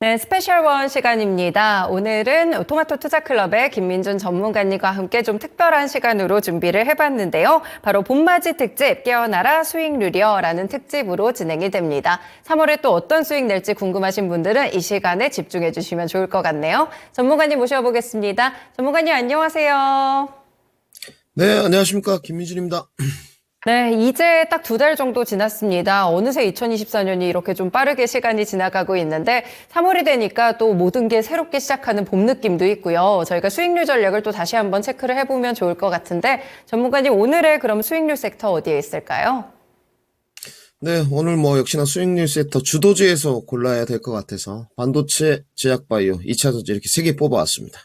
네, 스페셜 원 시간입니다. 오늘은 토마토 투자클럽의 김민준 전문가님과 함께 좀 특별한 시간으로 준비를 해봤는데요. 바로 봄맞이 특집 깨어나라 수익 누려라는 특집으로 진행이 됩니다. 3월에 또 어떤 수익 낼지 궁금하신 분들은 이 시간에 집중해 주시면 좋을 것 같네요. 전문가님 모셔보겠습니다. 전문가님 안녕하세요. 네, 안녕하십니까. 김민준입니다. 네, 이제 딱 2달 정도 지났습니다. 어느새 2024년이 이렇게 좀 빠르게 시간이 지나가고 있는데 3월이 되니까 또 모든 게 새롭게 시작하는 봄 느낌도 있고요. 저희가 수익률 전략을 또 다시 한번 체크를 해보면 좋을 것 같은데 전문가님 오늘의 그럼 수익률 섹터 어디에 있을까요? 네, 오늘 역시나 수익률 섹터 주도주에서 골라야 될 것 같아서 반도체, 제약바이오, 2차전지 이렇게 3개 뽑아왔습니다.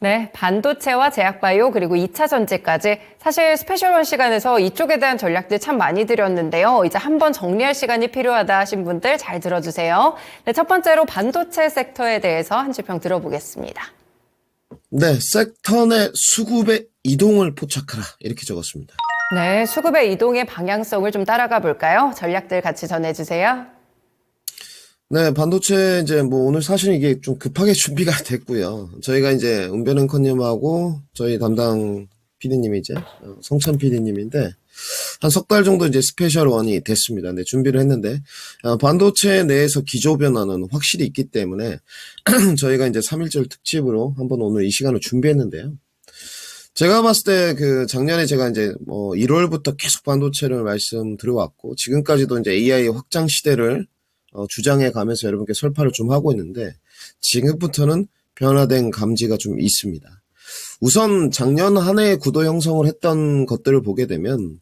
네, 반도체와 제약바이오 그리고 2차 전지까지 사실 스페셜원 시간에서 이쪽에 대한 전략들 참 많이 드렸는데요. 이제 한번 정리할 시간이 필요하다 하신 분들 잘 들어주세요. 네, 첫 번째로 반도체 섹터에 대해서 한 줄평 들어보겠습니다. 네, 섹터 내 수급의 이동을 포착하라 이렇게 적었습니다. 네, 수급의 이동의 방향성을 좀 따라가 볼까요? 전략들 같이 전해주세요. 네, 반도체 이제 오늘 사실 이게 좀 급하게 준비가 됐고요. 저희가 이제 은변 앵커님하고 저희 담당 PD님이 이제 성찬 PD님인데 한 석 달 정도 이제 스페셜 원이 됐습니다. 네, 준비를 했는데 반도체 내에서 기조 변화는 확실히 있기 때문에 저희가 이제 3.1절 특집으로 한번 오늘 이 시간을 준비했는데요. 제가 봤을 때 작년에 제가 이제 1월부터 계속 반도체를 말씀드려왔고 지금까지도 이제 AI 확장 시대를 주장해 가면서 여러분께 설파를 좀 하고 있는데 지금부터는 변화된 감지가 좀 있습니다. 우선 작년 한 해의 구도 형성을 했던 것들을 보게 되면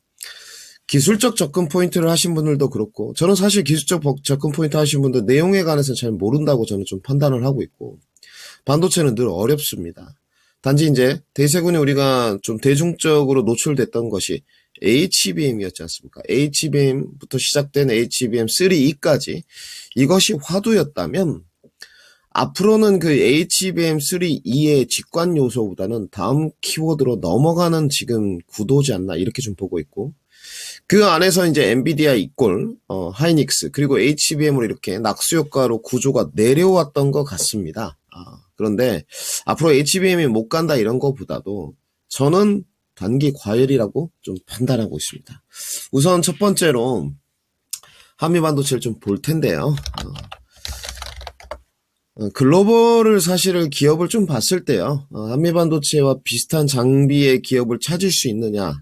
기술적 접근 포인트를 하신 분들도 그렇고 저는 사실 기술적 접근 포인트 하신 분들 내용에 관해서 잘 모른다고 저는 좀 판단을 하고 있고 반도체는 늘 어렵습니다. 단지 이제 대세군이 우리가 좀 대중적으로 노출됐던 것이 HBM이었지 않습니까? HBM부터 시작된 HBM3E까지 이것이 화두였다면 앞으로는 그 HBM3E의 직관 요소보다는 다음 키워드로 넘어가는 지금 구도지 않나 이렇게 좀 보고 있고 그 안에서 이제 엔비디아 이꼴, 하이닉스 그리고 HBM으로 이렇게 낙수 효과로 구조가 내려왔던 것 같습니다. 그런데 앞으로 HBM이 못 간다 이런 거보다도 저는 단기 과열이라고 좀 판단하고 있습니다. 우선 첫 번째로 한미 반도체를 좀 볼 텐데요. 글로벌을 사실은 기업을 좀 봤을 때요. 한미 반도체와 비슷한 장비의 기업을 찾을 수 있느냐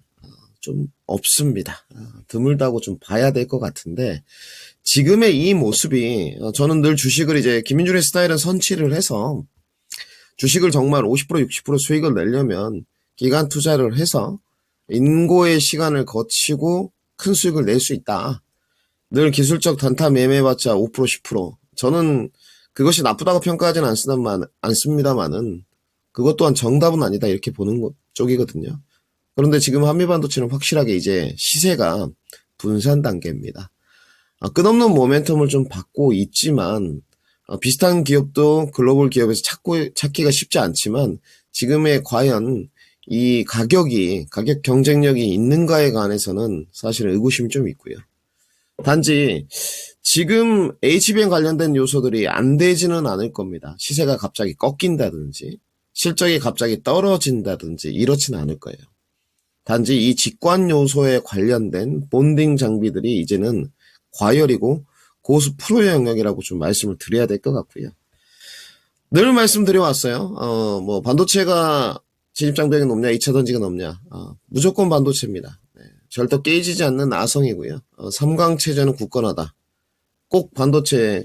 좀 없습니다. 드물다고 좀 봐야 될 것 같은데 지금의 이 모습이 저는 늘 주식을 이제 김민준의 스타일은 선취를 해서 주식을 정말 50% 60% 수익을 내려면 기간 투자를 해서 인고의 시간을 거치고 큰 수익을 낼 수 있다. 늘 기술적 단타 매매봤자 5% 10%. 저는 그것이 나쁘다고 평가하지는 않습니다만은 그것 또한 정답은 아니다 이렇게 보는 쪽이거든요. 그런데 지금 한미반도체는 확실하게 이제 시세가 분산 단계입니다. 끝없는 모멘텀을 좀 받고 있지만 비슷한 기업도 글로벌 기업에서 찾기가 쉽지 않지만 지금의 과연 이 가격 경쟁력이 있는가에 관해서는 사실은 의구심이 좀 있고요. 단지 지금 HBM 관련된 요소들이 안 되지는 않을 겁니다. 시세가 갑자기 꺾인다든지 실적이 갑자기 떨어진다든지 이렇지는 않을 거예요. 단지 이 직관 요소에 관련된 본딩 장비들이 이제는 과열이고 고수 프로의 영역이라고 좀 말씀을 드려야 될 것 같고요. 늘 말씀드려왔어요. 반도체가 진입장벽이 높냐, 2차 전지가 높냐. 무조건 반도체입니다. 네, 절대 깨지지 않는 아성이고요. 삼강체제는 굳건하다. 꼭 반도체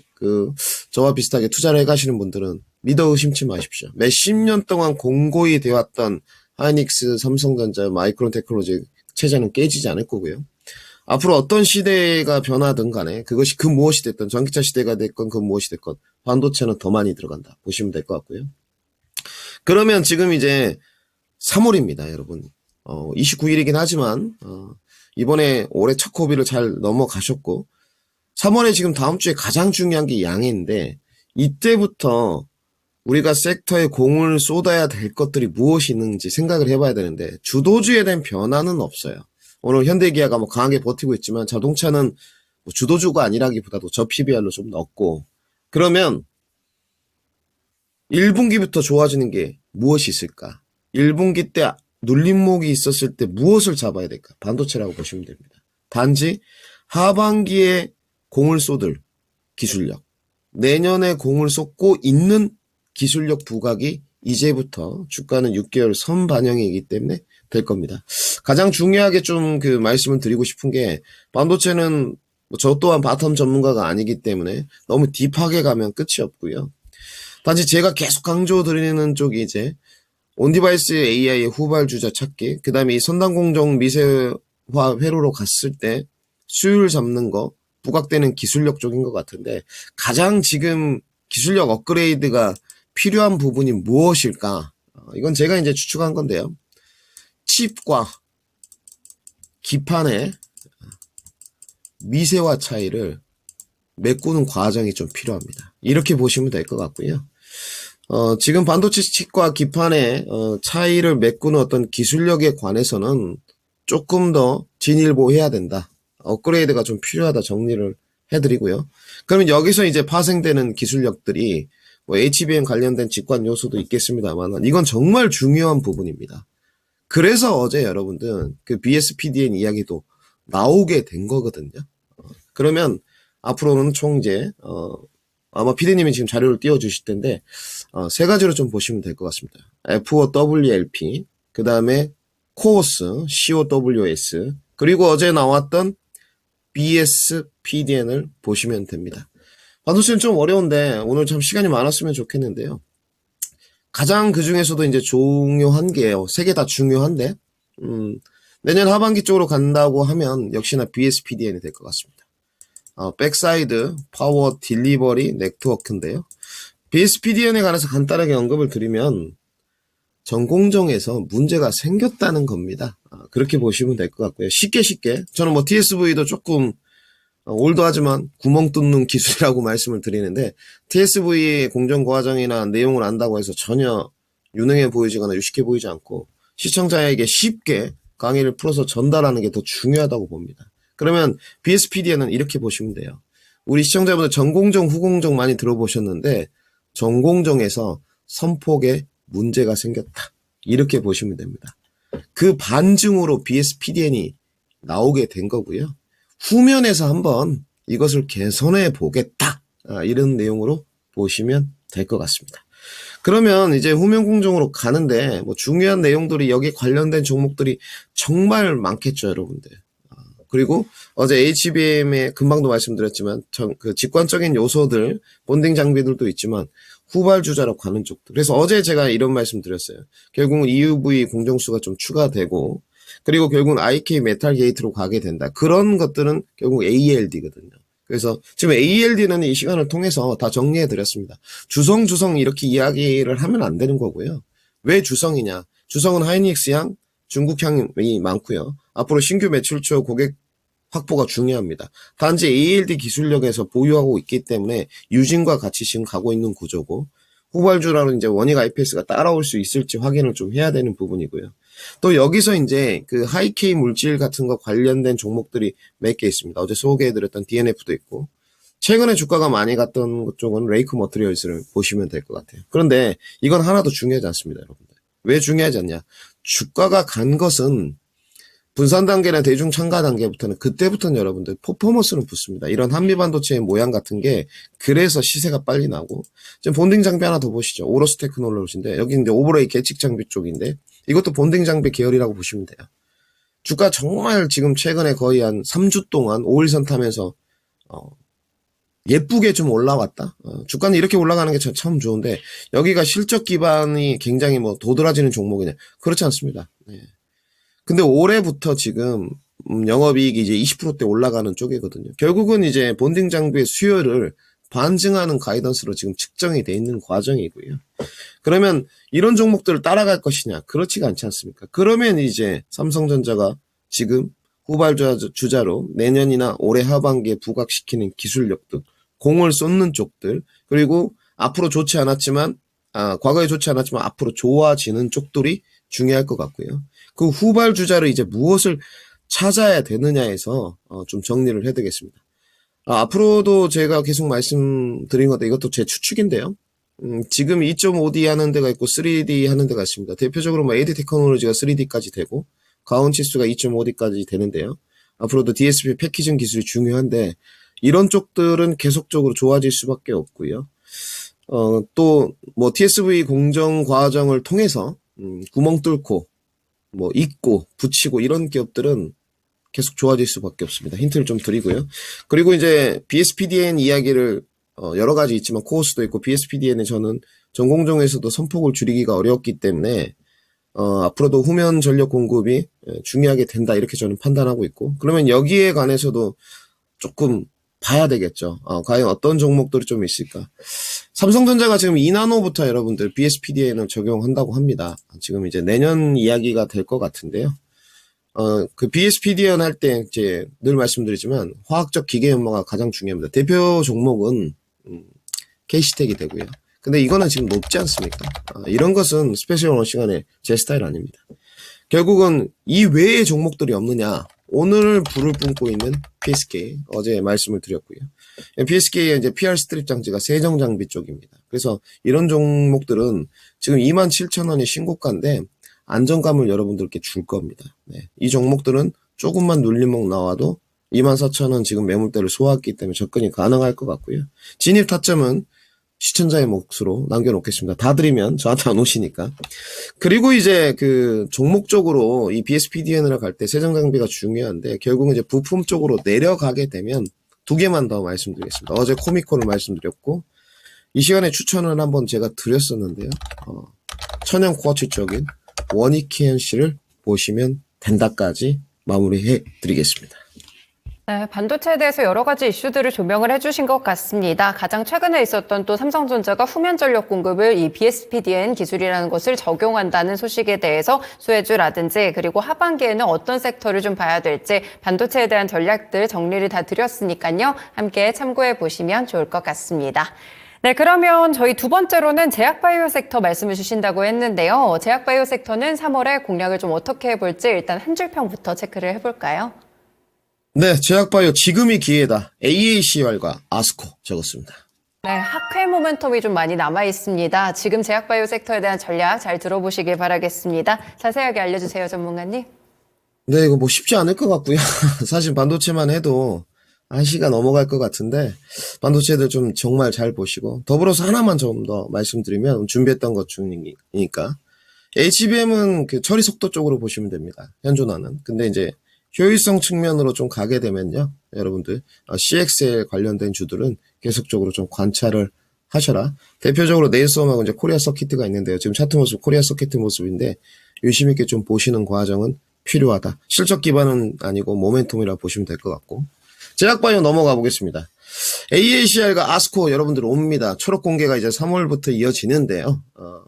저와 비슷하게 투자를 해가시는 분들은 믿어 의심치 마십시오. 몇십 년 동안 공고히 되어왔던 하이닉스, 삼성전자, 마이크론 테크놀로지 체제는 깨지지 않을 거고요. 앞으로 어떤 시대가 변하든 간에 그것이 그 무엇이 됐든 전기차 시대가 됐건 그 무엇이 됐건 반도체는 더 많이 들어간다 보시면 될 것 같고요. 그러면 지금 이제 3월입니다, 여러분. 29일이긴 하지만 이번에 올해 첫 고비를 잘 넘어가셨고 3월에 지금 다음 주에 가장 중요한 게 양해인데 이때부터 우리가 섹터에 공을 쏟아야 될 것들이 무엇이 있는지 생각을 해봐야 되는데 주도주에 대한 변화는 없어요. 오늘 현대기아가 뭐 강하게 버티고 있지만 자동차는 뭐 주도주가 아니라기보다도 저 PBR로 좀 넣고 그러면 1분기부터 좋아지는 게 무엇이 있을까? 1분기 때 눌림목이 있었을 때 무엇을 잡아야 될까? 반도체라고 보시면 됩니다. 단지 하반기에 공을 쏟을 기술력, 내년에 공을 쏟고 있는 기술력 부각이 이제부터 주가는 6개월 선 반영이기 때문에 될 겁니다. 가장 중요하게 좀 그 말씀을 드리고 싶은 게 반도체는 저 또한 바텀 전문가가 아니기 때문에 너무 딥하게 가면 끝이 없고요. 단지 제가 계속 강조드리는 쪽이 이제 온디바이스 AI의 후발주자 찾기, 그 다음에 이 선단공정 미세화 회로로 갔을 때 수율 잡는 거, 부각되는 기술력 쪽인 것 같은데 가장 지금 기술력 업그레이드가 필요한 부분이 무엇일까? 이건 제가 이제 추측한 건데요. 칩과 기판의 미세화 차이를 메꾸는 과정이 좀 필요합니다. 이렇게 보시면 될 것 같고요. 지금 반도체 칩과 기판의 차이를 메꾸는 어떤 기술력에 관해서는 조금 더 진일보해야 된다. 업그레이드가 좀 필요하다 정리를 해드리고요. 그러면 여기서 이제 파생되는 기술력들이 뭐 HBM 관련된 직관 요소도 있겠습니다만 이건 정말 중요한 부분입니다. 그래서 어제 여러분들 그 BSPDN 이야기도 나오게 된 거거든요. 그러면 앞으로는 총 이제 아마 PD님이 지금 자료를 띄워주실 텐데 세 가지로 좀 보시면 될 것 같습니다. FOWLP, 그 다음에 COOS, COWS, 그리고 어제 나왔던 BSPDN을 보시면 됩니다. 반도체는 좀 어려운데 오늘 참 시간이 많았으면 좋겠는데요. 가장 그 중에서도 이제 중요한 게요. 세 개 다 중요한데 내년 하반기 쪽으로 간다고 하면 역시나 BSPDN이 될 것 같습니다. 백사이드 파워 딜리버리 네트워크인데요. BSPDN에 관해서 간단하게 언급을 드리면 전공정에서 문제가 생겼다는 겁니다. 그렇게 보시면 될 것 같고요. 쉽게 저는 뭐 TSV도 조금 올드하지만 구멍 뚫는 기술이라고 말씀을 드리는데 TSV의 공정 과정이나 내용을 안다고 해서 전혀 유능해 보이지거나 유식해 보이지 않고 시청자에게 쉽게 강의를 풀어서 전달하는 게 더 중요하다고 봅니다. 그러면 BSPDN은 이렇게 보시면 돼요. 우리 시청자분들 전공정, 후공정 많이 들어보셨는데 전공정에서 선폭에 문제가 생겼다. 이렇게 보시면 됩니다. 그 반증으로 BSPDN이 나오게 된 거고요. 후면에서 한번 이것을 개선해 보겠다. 이런 내용으로 보시면 될 것 같습니다. 그러면 이제 후면 공정으로 가는데 뭐 중요한 내용들이 여기 관련된 종목들이 정말 많겠죠, 여러분들. 그리고 어제 HBM에 금방도 말씀드렸지만 그 직관적인 요소들, 본딩 장비들도 있지만 후발주자로 가는 쪽들. 그래서 어제 제가 이런 말씀 드렸어요. 결국은 EUV 공정수가 좀 추가되고 그리고 결국은 IK 메탈 게이트로 가게 된다. 그런 것들은 결국 ALD거든요. 그래서 지금 ALD는 이 시간을 통해서 다 정리해 드렸습니다. 주성 이렇게 이야기를 하면 안 되는 거고요. 왜 주성이냐? 주성은 하이닉스향, 중국향이 많고요. 앞으로 신규 매출처 고객 확보가 중요합니다. 단지 ALD 기술력에서 보유하고 있기 때문에 유진과 같이 지금 가고 있는 구조고 후발주라는 이제 원익 IPS가 따라올 수 있을지 확인을 좀 해야 되는 부분이고요. 또 여기서 이제 그 하이케이 물질 같은 거 관련된 종목들이 몇 개 있습니다. 어제 소개해드렸던 DNF도 있고 최근에 주가가 많이 갔던 쪽은 레이크 머티리얼스를 보시면 될 것 같아요. 그런데 이건 하나도 중요하지 않습니다, 여러분들. 왜 중요하지 않냐? 주가가 간 것은 분산 단계나 대중 참가 단계부터는 그때부터는 여러분들 퍼포먼스는 붙습니다. 이런 한미반도체의 모양 같은 게 그래서 시세가 빨리 나고 지금 본딩 장비 하나 더 보시죠. 오로스 테크놀로지인데 여기 이제 오버레이 계측 장비 쪽인데 이것도 본딩 장비 계열이라고 보시면 돼요. 주가 정말 지금 최근에 거의 한 3주 동안 5일선 타면서 예쁘게 좀 올라왔다. 주가는 이렇게 올라가는 게 참 좋은데 여기가 실적 기반이 굉장히 뭐 도드라지는 종목이네. 그렇지 않습니다. 네. 근데 올해부터 지금 영업이익이 이제 20%대 올라가는 쪽이거든요. 결국은 이제 본딩 장비의 수요를 반증하는 가이던스로 지금 측정이 돼 있는 과정이고요. 그러면 이런 종목들을 따라갈 것이냐? 그렇지가 않지 않습니까? 그러면 이제 삼성전자가 지금 주자로 내년이나 올해 하반기에 부각시키는 기술력들, 공을 쏟는 쪽들, 그리고 앞으로 좋지 않았지만, 과거에 좋지 않았지만 앞으로 좋아지는 쪽들이 중요할 것 같고요. 그 후발 주자를 이제 무엇을 찾아야 되느냐에서 좀 정리를 해드리겠습니다. 앞으로도 제가 계속 말씀드린 건데 이것도 제 추측인데요. 지금 2.5D 하는 데가 있고 3D 하는 데가 있습니다. 대표적으로 뭐 AD 테크놀로지가 3D까지 되고 가온 치수가 2.5D까지 되는데요. 앞으로도 DSP 패키징 기술이 중요한데 이런 쪽들은 계속적으로 좋아질 수밖에 없고요. 또 뭐 TSV 공정 과정을 통해서 구멍 뚫고 뭐 잇고 붙이고 이런 기업들은 계속 좋아질 수밖에 없습니다. 힌트를 좀 드리고요. 그리고 이제 BSPDN 이야기를 여러 가지 있지만 코어스도 있고 BSPDN에 저는 전공정에서도 선폭을 줄이기가 어려웠기 때문에 앞으로도 후면 전력 공급이 중요하게 된다 이렇게 저는 판단하고 있고 그러면 여기에 관해서도 조금 봐야 되겠죠. 과연 어떤 종목들이 좀 있을까. 삼성전자가 지금 2나노부터 여러분들 BSPDN을 적용한다고 합니다. 지금 이제 내년 이야기가 될 것 같은데요. 그 BSPDN 할 때 이제 늘 말씀드리지만 화학적 기계 연마가 가장 중요합니다. 대표 종목은 K시텍이 되고요. 근데 이거는 지금 높지 않습니까? 이런 것은 스페셜 오너 시간에 제 스타일 아닙니다. 결국은 이 외의 종목들이 없느냐. 오늘 불을 뿜고 있는 PSK 어제 말씀을 드렸고요. PSK의 이제 PR 스트립 장치가 세정 장비 쪽입니다. 그래서 이런 종목들은 지금 27,000원이 신고가인데 안정감을 여러분들께 줄 겁니다. 네. 이 종목들은 조금만 눌림목 나와도 24,000원 지금 매물대를 소화했기 때문에 접근이 가능할 것 같고요. 진입 타점은 시청자의 몫으로 남겨놓겠습니다. 다 드리면 저한테 안 오시니까. 그리고 이제 그 종목적으로 이 BSPDN을 갈 때 세정 장비가 중요한데 결국은 이제 부품 쪽으로 내려가게 되면 두 개만 더 말씀드리겠습니다. 어제 코미코를 말씀드렸고 이 시간에 추천을 한번 제가 드렸었는데요. 천연 쿼츠 쪽인 원익KNC를 보시면 된다까지 마무리해 드리겠습니다. 네, 반도체에 대해서 여러 가지 이슈들을 조명을 해주신 것 같습니다. 가장 최근에 있었던 또 삼성전자가 후면 전력 공급을 이 BSPDN 기술이라는 것을 적용한다는 소식에 대해서 수혜주라든지 그리고 하반기에는 어떤 섹터를 좀 봐야 될지 반도체에 대한 전략들 정리를 다 드렸으니까요. 함께 참고해 보시면 좋을 것 같습니다. 네, 그러면 저희 두 번째로는 제약바이오 섹터 말씀을 주신다고 했는데요. 제약바이오 섹터는 3월에 공략을 좀 어떻게 해볼지 일단 한 줄평부터 체크를 해볼까요? 네, 제약바이오 지금이 기회다. AACR과 아스코 적었습니다. 네, 학회 모멘텀이 좀 많이 남아 있습니다. 지금 제약바이오 섹터에 대한 전략 잘 들어보시길 바라겠습니다. 자세하게 알려주세요, 전문가님. 네, 이거 뭐 쉽지 않을 것 같고요. 사실 반도체만 해도 1시가 넘어갈 것 같은데 반도체들 좀 정말 잘 보시고 더불어서 하나만 좀 더 말씀드리면 준비했던 것 중이니까 HBM은 그 처리 속도 쪽으로 보시면 됩니다. 현존하는. 근데 이제 효율성 측면으로 좀 가게 되면요. 여러분들 CXL 관련된 주들은 계속적으로 좀 관찰을 하셔라. 대표적으로 네일섬하고 이제 코리아 서키트가 있는데요. 지금 차트 모습 코리아 서키트 모습인데 유심 있게 좀 보시는 과정은 필요하다. 실적 기반은 아니고 모멘텀이라 보시면 될 것 같고. 제약바이오 넘어가 보겠습니다. AACR과 아스코 여러분들 옵니다. 초록 공개가 이제 3월부터 이어지는데요.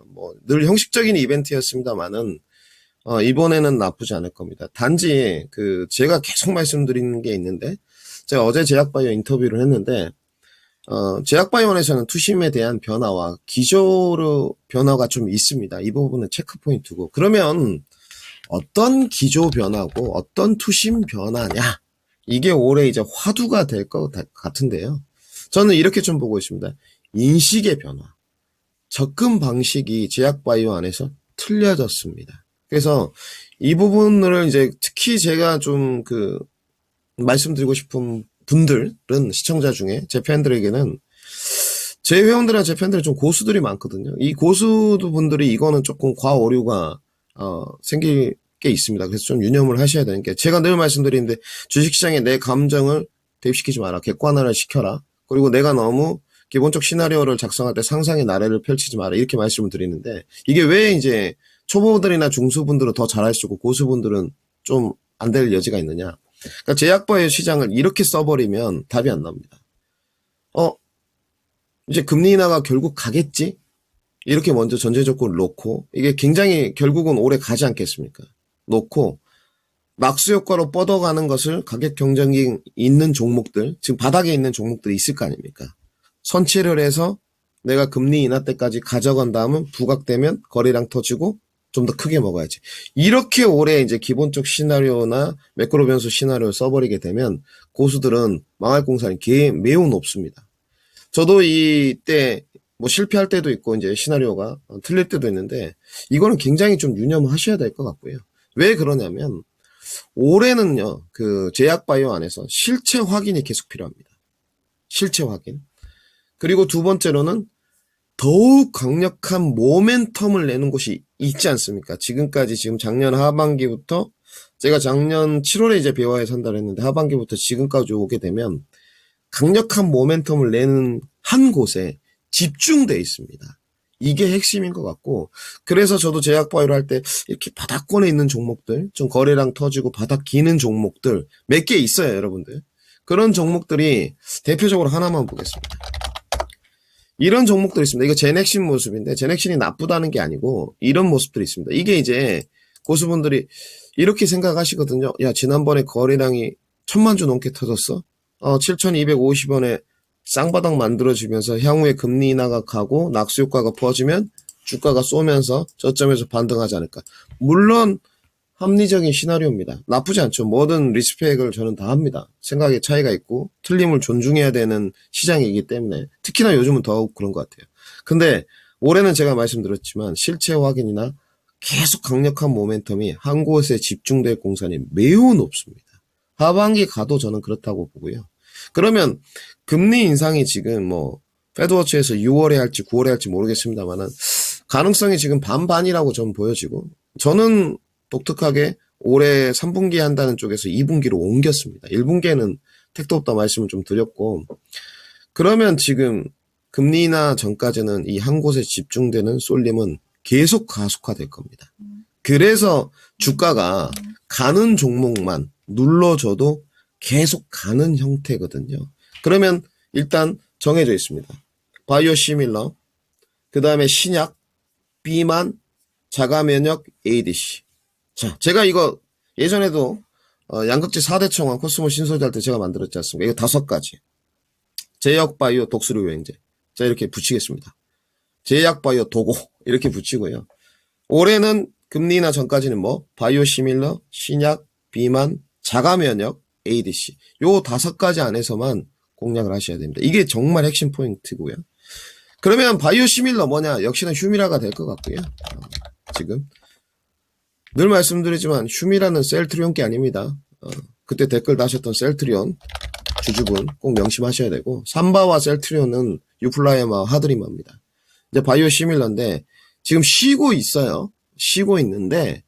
뭐 늘 형식적인 이벤트였습니다만은 이번에는 나쁘지 않을 겁니다. 단지 제가 계속 말씀드리는 게 있는데 제가 어제 제약바이오 인터뷰를 했는데 제약바이오에서는 투심에 대한 변화와 기조로 변화가 좀 있습니다. 이 부분은 체크 포인트고 그러면 어떤 기조 변화고 어떤 투심 변화냐 이게 올해 이제 화두가 될 것 같은데요. 저는 이렇게 좀 보고 있습니다. 인식의 변화, 접근 방식이 제약바이오 안에서 틀려졌습니다. 그래서 이 부분을 이제 특히 제가 좀 말씀드리고 싶은 분들은 시청자 중에 제 팬들에게는 제 회원들이나 제 팬들이 좀 고수들이 많거든요. 이 고수분들이 이거는 조금 과오류가 생길 게 있습니다. 그래서 좀 유념을 하셔야 되는 게 제가 늘 말씀드리는데 주식시장에 내 감정을 대입시키지 마라. 객관화를 시켜라. 그리고 내가 너무 기본적 시나리오를 작성할 때 상상의 나래를 펼치지 마라. 이렇게 말씀을 드리는데 이게 왜 이제 초보들이나 중수분들은 더 잘할 수 있고 고수분들은 좀 안 될 여지가 있느냐. 그러니까 제약바이오 시장을 이렇게 써버리면 답이 안 나옵니다. 이제 금리 인하가 결국 가겠지? 이렇게 먼저 전제 조건을 놓고 이게 굉장히 결국은 오래 가지 않겠습니까? 놓고 낙수 효과로 뻗어가는 것을 가격 경쟁이 있는 종목들, 지금 바닥에 있는 종목들이 있을 거 아닙니까? 선취를 해서 내가 금리 인하 때까지 가져간 다음은 부각되면 거래량 터지고 좀 더 크게 먹어야지. 이렇게 올해 이제 기본적 시나리오나 매크로 변수 시나리오를 써버리게 되면 고수들은 망할 공산이 매우 높습니다. 저도 이때 뭐 실패할 때도 있고 이제 시나리오가 틀릴 때도 있는데 이거는 굉장히 좀 유념하셔야 될 것 같고요. 왜 그러냐면 올해는요, 그 제약바이오 안에서 실체 확인이 계속 필요합니다. 실체 확인. 그리고 두 번째로는 더욱 강력한 모멘텀을 내는 곳이 있지 않습니까? 지금까지 지금 작년 하반기부터 제가 작년 7월에 이제 비와에 산다를 했는데 하반기부터 지금까지 오게 되면 강력한 모멘텀을 내는 한 곳에 집중돼 있습니다. 이게 핵심인 것 같고, 그래서 저도 제약바이오를 할 때 이렇게 바닥권에 있는 종목들, 좀 거래량 터지고 바닥 기는 종목들 몇 개 있어요, 여러분들. 그런 종목들이 대표적으로 하나만 보겠습니다. 이런 종목들이 있습니다. 이거 제넥신 모습인데 제넥신이 나쁘다는 게 아니고 이런 모습들이 있습니다. 이게 이제 고수분들이 이렇게 생각하시거든요. 야, 지난번에 거래량이 1000만 주 넘게 터졌어? 7,250원에 쌍바닥 만들어지면서 향후에 금리 인하가 가고 낙수 효과가 퍼지면 주가가 쏘면서 저점에서 반등하지 않을까. 물론 합리적인 시나리오입니다. 나쁘지 않죠. 뭐든 리스펙을 저는 다 합니다. 생각에 차이가 있고 틀림을 존중해야 되는 시장이기 때문에 특히나 요즘은 더욱 그런 것 같아요. 근데 올해는 제가 말씀드렸지만 실체 확인이나 계속 강력한 모멘텀이 한 곳에 집중될 공산이 매우 높습니다. 하반기 가도 저는 그렇다고 보고요. 그러면 금리 인상이 지금 뭐 패드워치에서 6월에 할지 9월에 할지 모르겠습니다만은 가능성이 지금 반반이라고 전 보여지고 저는 독특하게 올해 3분기에 한다는 쪽에서 2분기로 옮겼습니다. 1분기에는 택도 없다 말씀을 좀 드렸고 그러면 지금 금리 인하 전까지는 이 한 곳에 집중되는 쏠림은 계속 가속화될 겁니다. 그래서 주가가 가는 종목만 눌러줘도 계속 가는 형태거든요. 그러면 일단 정해져 있습니다. 바이오 시밀러, 그 다음에 신약, 비만, 자가면역, ADC. 자, 제가 이거 예전에도 양극재 4대 청원 코스모 신소재 할 때 제가 만들었지 않습니까? 이거 5가지. 제약바이오 독수리 여행제. 자, 이렇게 붙이겠습니다. 제약바이오 도고 이렇게 붙이고요. 올해는 금리 인하 전까지는 뭐 바이오 시밀러, 신약, 비만, 자가면역, ADC. 요 5가지 안에서만 공략을 하셔야 됩니다. 이게 정말 핵심 포인트고요. 그러면 바이오 시밀러 뭐냐? 역시나 휴미라가 될 것 같고요. 지금 늘 말씀드리지만 휴미라는 셀트리온게 아닙니다. 그때 댓글 다셨던 셀트리온 주주분 꼭 명심하셔야 되고 삼바와 셀트리온은 유플라이마 하드리마입니다. 이제 바이오 시밀러인데 지금 쉬고 있어요. 쉬고 있는데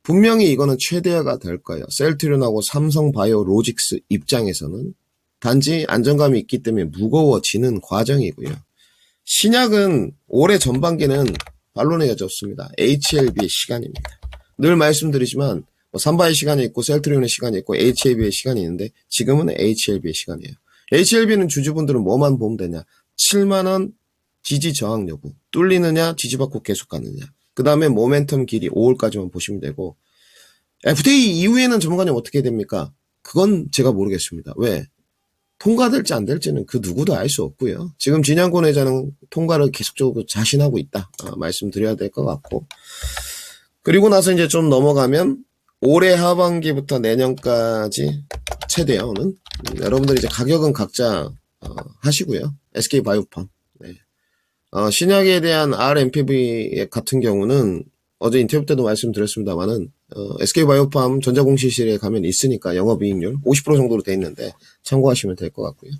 분명히 이거는 최대화가 될 거예요. 셀트리온하고 삼성바이오로직스 입장에서는 단지 안정감이 있기 때문에 무거워지는 과정이고요. 신약은 올해 전반기는 반론의 여지 없습니다. HLB의 시간입니다. 늘 말씀드리지만 삼바의 시간이 있고 셀트리온의 시간이 있고 HLB의 시간이 있는데 지금은 HLB의 시간이에요. HLB는 주주분들은 뭐만 보면 되냐. 7만원 지지 저항 여부 뚫리느냐 지지받고 계속 가느냐. 그 다음에 모멘텀 길이 5월까지만 보시면 되고 FTA 이후에는 전문가님 어떻게 됩니까? 그건 제가 모르겠습니다. 왜? 통과될지 안 될지는 그 누구도 알 수 없고요. 지금 진양권 회장은 통과를 계속적으로 자신하고 있다. 말씀드려야 될 것 같고 그리고 나서 이제 좀 넘어가면 올해 하반기부터 내년까지 최대어는 여러분들이 이제 가격은 각자 하시고요. SK바이오팜 네. 신약에 대한 RMPV 같은 경우는 어제 인터뷰 때도 말씀드렸습니다만은 SK바이오팜 전자공시실에 가면 있으니까 영업이익률 50% 정도로 돼 있는데 참고하시면 될 것 같고요.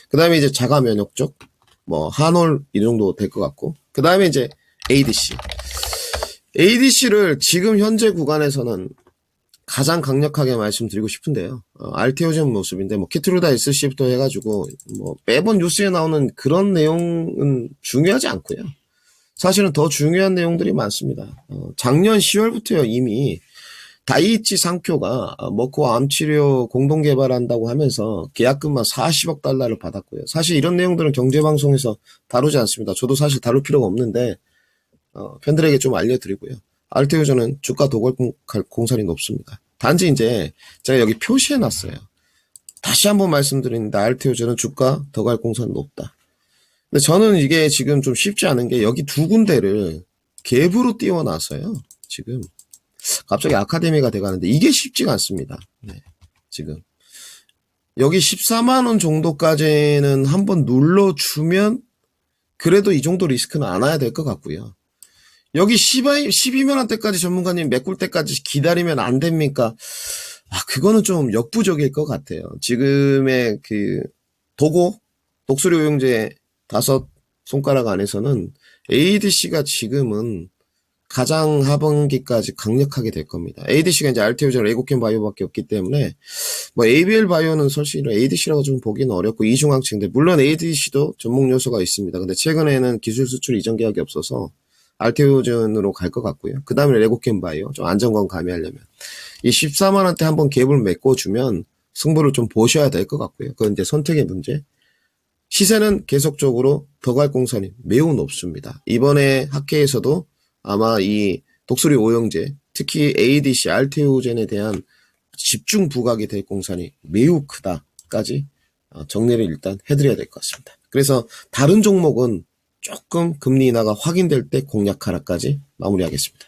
그 다음에 이제 자가면역 쪽, 뭐 한올 이 정도 될 것 같고 그 다음에 이제 ADC. ADC를 지금 현재 구간에서는 가장 강력하게 말씀드리고 싶은데요. 알테오젠 모습인데 뭐 키트루다 SC부터 해가지고 뭐 매번 뉴스에 나오는 그런 내용은 중요하지 않고요. 사실은 더 중요한 내용들이 많습니다. 작년 10월부터요 이미 다이이치 상표가 머크와 암치료 공동 개발한다고 하면서 계약금만 40억 달러를 받았고요. 사실 이런 내용들은 경제방송에서 다루지 않습니다. 저도 사실 다룰 필요가 없는데 팬들에게 좀 알려드리고요. 알테오전은 주가 도굴 공산이 높습니다. 단지 이제 제가 여기 표시해 놨어요. 다시 한번 말씀드리는데 알테오제는 주가 더 갈 공산이 높다. 근데 저는 이게 지금 좀 쉽지 않은 게 여기 두 군데를 갭으로 띄워놨어요. 지금 갑자기 아카데미가 돼가는데 이게 쉽지가 않습니다. 네, 지금 여기 14만 원 정도까지는 한번 눌러주면 그래도 이 정도 리스크는 안 와야 될 것 같고요. 여기 12만 원대까지 전문가님 메꿀 때까지 기다리면 안 됩니까? 그거는 좀 역부족일 것 같아요. 지금의 그 독수리 오용제 5손가락 안에서는 ADC가 지금은 가장 하반기까지 강력하게 될 겁니다. ADC가 이제 알테오제랑 에고캠 바이오밖에 없기 때문에 뭐 ABL 바이오는 사실 ADC라고 좀 보기는 어렵고 이중항체인데 물론 ADC도 접목 요소가 있습니다. 근데 최근에는 기술 수출 이전 계약이 없어서 알테오젠으로 갈 것 같고요. 그 다음에 에고캠 바이오 좀 안정감 가미하려면 이 14만 원대 한번 갭을 메꿔주면 승부를 좀 보셔야 될 것 같고요. 그건 이제 선택의 문제. 시세는 계속적으로 더 갈 공산이 매우 높습니다. 이번에 학회에서도 아마 이 독수리 오영제, 특히 ADC, 알테오젠에 대한 집중 부각이 될 공산이 매우 크다까지 정리를 일단 해드려야 될 것 같습니다. 그래서 다른 종목은 조금 금리 인하가 확인될 때 공략하라까지 마무리하겠습니다.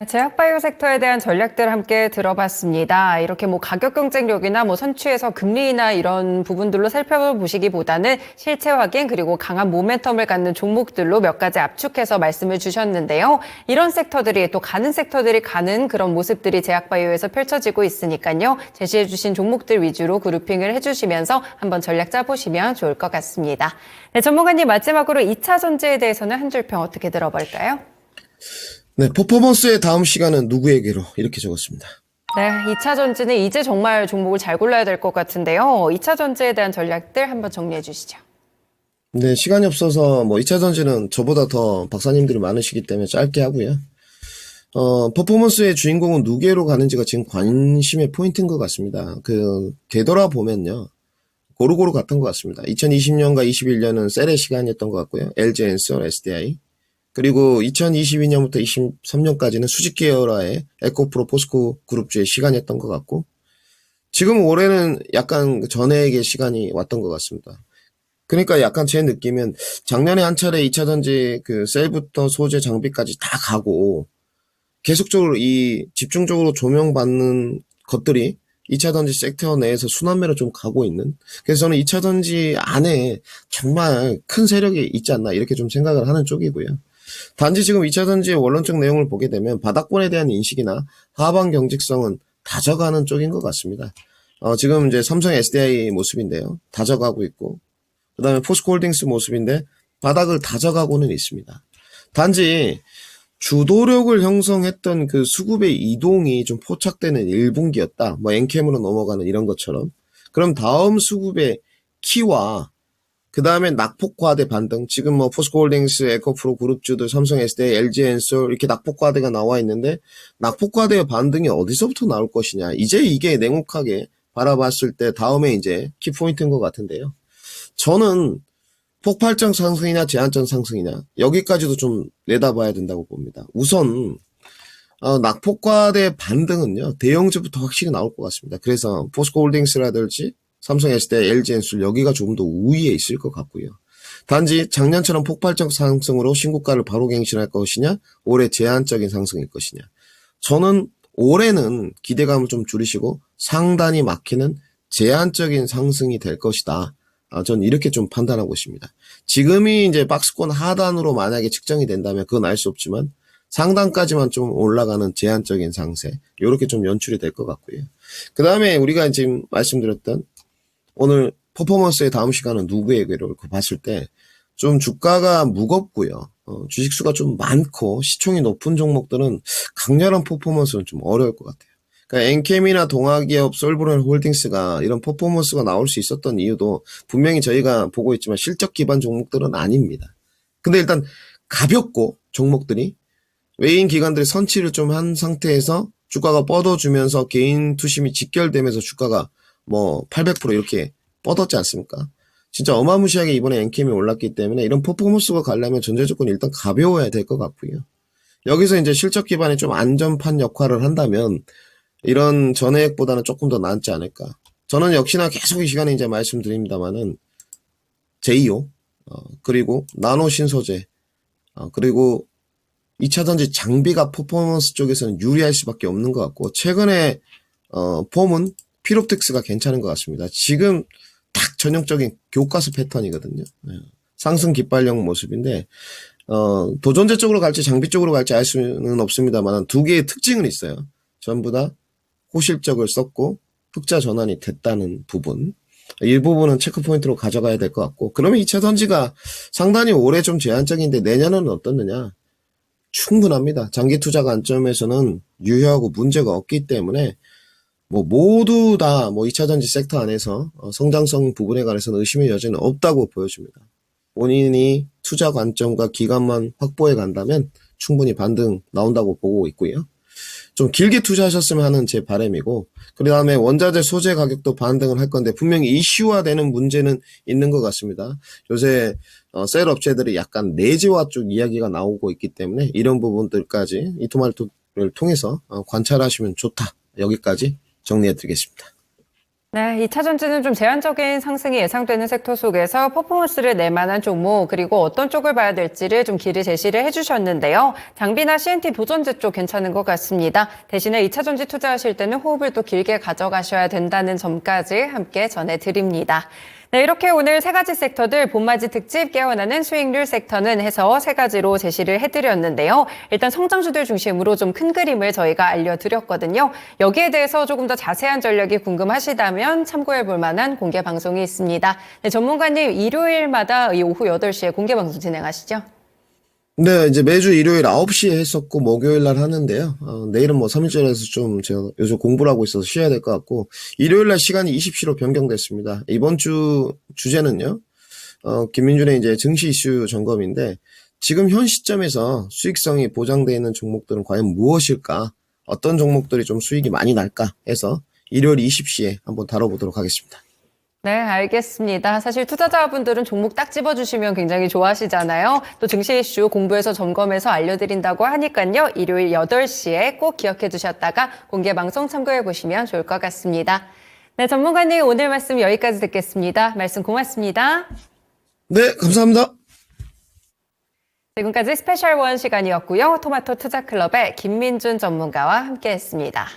제약바이오 섹터에 대한 전략들 함께 들어봤습니다. 이렇게 뭐 가격 경쟁력이나 뭐 선취에서 금리나 이런 부분들로 살펴보시기보다는 실체 확인 그리고 강한 모멘텀을 갖는 종목들로 몇 가지 압축해서 말씀을 주셨는데요. 이런 섹터들이 또 가는 섹터들이 가는 그런 모습들이 제약바이오에서 펼쳐지고 있으니까요. 제시해 주신 종목들 위주로 그룹핑을 해주시면서 한번 전략 짜보시면 좋을 것 같습니다. 네, 전문가님 마지막으로 2차 전지에 대해서는 한 줄 평 어떻게 들어볼까요? 네, 퍼포먼스의 다음 시간은 누구에게로 이렇게 적었습니다. 네, 2차 전지는 이제 정말 종목을 잘 골라야 될 것 같은데요. 2차 전지에 대한 전략들 한번 정리해 주시죠. 네, 시간이 없어서 뭐 2차 전지는 저보다 더 박사님들이 많으시기 때문에 짧게 하고요. 퍼포먼스의 주인공은 누구로 가는지가 지금 관심의 포인트인 것 같습니다. 되돌아보면요. 고루고루 같은 것 같습니다. 2020년과 21년은 셀의 시간이었던 것 같고요. LG엔솔, SDI. 그리고 2022년부터 23년까지는 수직 계열화의 에코프로, 포스코 그룹주의 시간이었던 것 같고, 지금 올해는 약간 전해의 시간이 왔던 것 같습니다. 그러니까 약간 제 느낌은 작년에 한 차례 2차 전지 셀부터 소재 장비까지 다 가고, 계속적으로 집중적으로 조명받는 것들이 2차 전지 섹터 내에서 순환매로 좀 가고 있는. 그래서 저는 2차 전지 안에 정말 큰 세력이 있지 않나 이렇게 좀 생각을 하는 쪽이고요. 단지 지금 2차 전지의 원론적 내용을 보게 되면 바닥권에 대한 인식이나 하방 경직성은 다져가는 쪽인 것 같습니다. 지금 이제 삼성 SDI 모습인데요. 다져가고 있고, 그 다음에 포스코홀딩스 모습인데 바닥을 다져가고는 있습니다. 단지 주도력을 형성했던 그 수급의 이동이 좀 포착되는 1분기였다. 뭐 엔캠으로 넘어가는 이런 것처럼. 그럼 다음 수급의 키와 그 다음에 낙폭과대 반등. 지금 뭐 포스코홀딩스, 에코프로 그룹주들, 삼성 SDI, LG엔솔 이렇게 낙폭과대가 나와 있는데 낙폭과대의 반등이 어디서부터 나올 것이냐. 이제 이게 냉혹하게 바라봤을 때 다음에 이제 키포인트인 것 같은데요. 저는 폭발적 상승이냐 제한적 상승이냐 여기까지도 좀 내다봐야 된다고 봅니다. 우선 낙폭과대 반등은요. 대형주부터 확실히 나올 것 같습니다. 그래서 포스코홀딩스라든지 삼성 SDI, LG엔솔 여기가 조금 더 우위에 있을 것 같고요. 단지 작년처럼 폭발적 상승으로 신고가를 바로 갱신할 것이냐 올해 제한적인 상승일 것이냐. 저는 올해는 기대감을 좀 줄이시고 상단이 막히는 제한적인 상승이 될 것이다. 전 이렇게 좀 판단하고 있습니다. 지금이 이제 박스권 하단으로 만약에 측정이 된다면 그건 알 수 없지만 상단까지만 좀 올라가는 제한적인 상세 이렇게 좀 연출이 될 것 같고요. 그 다음에 우리가 지금 말씀드렸던 오늘 퍼포먼스의 다음 시간은 누구에게로 봤을 때 좀 주가가 무겁고요. 주식수가 좀 많고 시총이 높은 종목들은 강렬한 퍼포먼스는 좀 어려울 것 같아요. 그러니까 엔캠이나 동아기업, 솔브론 홀딩스가 이런 퍼포먼스가 나올 수 있었던 이유도 분명히 저희가 보고 있지만 실적 기반 종목들은 아닙니다. 근데 일단 가볍고 종목들이 외인 기관들이 선취를 좀 한 상태에서 주가가 뻗어주면서 개인 투심이 직결되면서 주가가 뭐 800% 이렇게 뻗었지 않습니까? 진짜 어마무시하게 이번에 엔캠이 올랐기 때문에 이런 퍼포먼스가 가려면 전제 조건이 일단 가벼워야 될 것 같고요. 여기서 이제 실적 기반이 좀 안전판 역할을 한다면 이런 전액보다는 조금 더 낫지 않을까. 저는 역시나 계속 이 시간에 이제 말씀드립니다만은 제이오, 그리고 나노 신소재, 그리고 2차전지 장비가 퍼포먼스 쪽에서는 유리할 수밖에 없는 것 같고, 최근에, 폼은 피롭틱스가 괜찮은 것 같습니다. 지금 딱 전형적인 교과서 패턴이거든요. 상승 깃발령 모습인데, 도전제 쪽으로 갈지 장비 쪽으로 갈지 알 수는 없습니다만, 두 개의 특징은 있어요. 전부 다 호실적을 썼고, 흑자 전환이 됐다는 부분. 이 부분은 체크포인트로 가져가야 될 것 같고, 그러면 2차 전지가 상당히 올해 좀 제한적인데 내년은 어떻느냐? 충분합니다. 장기 투자 관점에서는 유효하고 문제가 없기 때문에 모두 다 2차 전지 섹터 안에서 성장성 부분에 관해서는 의심의 여지는 없다고 보여집니다. 본인이 투자 관점과 기간만 확보해 간다면 충분히 반등 나온다고 보고 있고요. 좀 길게 투자하셨으면 하는 제 바람이고, 그 다음에 원자재 소재 가격도 반등을 할 건데 분명히 이슈화되는 문제는 있는 것 같습니다. 요새 셀 업체들이 약간 내재화 쪽 이야기가 나오고 있기 때문에 이런 부분들까지 이토마토를 통해서 관찰하시면 좋다. 여기까지 정리해드리겠습니다. 네, 2차 전지는 좀 제한적인 상승이 예상되는 섹터 속에서 퍼포먼스를 낼 만한 종목, 그리고 어떤 쪽을 봐야 될지를 좀 길이 제시를 해주셨는데요. 장비나 CNT 도전제 쪽 괜찮은 것 같습니다. 대신에 2차 전지 투자하실 때는 호흡을 또 길게 가져가셔야 된다는 점까지 함께 전해드립니다. 네, 이렇게 오늘 세 가지 섹터들 봄맞이 특집 깨어나는 수익률 섹터는 해서 세 가지로 제시를 해드렸는데요. 일단 성장주들 중심으로 좀 큰 그림을 저희가 알려드렸거든요. 여기에 대해서 조금 더 자세한 전략이 궁금하시다면 참고해볼 만한 공개 방송이 있습니다. 네, 전문가님 일요일마다 이 오후 8시에 공개 방송 진행하시죠? 네, 이제 매주 일요일 9시에 했었고, 목요일 날 하는데요. 내일은 3일절에서 좀 제가 요즘 공부를 하고 있어서 쉬어야 될 것 같고, 일요일 날 시간이 20시로 변경됐습니다. 이번 주 주제는요, 김민준의 이제 증시 이슈 점검인데, 지금 현 시점에서 수익성이 보장되어 있는 종목들은 과연 무엇일까? 어떤 종목들이 좀 수익이 많이 날까? 해서 일요일 20시에 한번 다뤄보도록 하겠습니다. 네, 알겠습니다. 사실 투자자분들은 종목 딱 집어주시면 굉장히 좋아하시잖아요. 또 증시 이슈 공부해서 점검해서 알려드린다고 하니까요. 일요일 8시에 꼭 기억해 두셨다가 공개 방송 참고해 보시면 좋을 것 같습니다. 네, 전문가님 오늘 말씀 여기까지 듣겠습니다. 말씀 고맙습니다. 네, 감사합니다. 지금까지 스페셜 원 시간이었고요. 토마토 투자클럽의 김민준 전문가와 함께했습니다.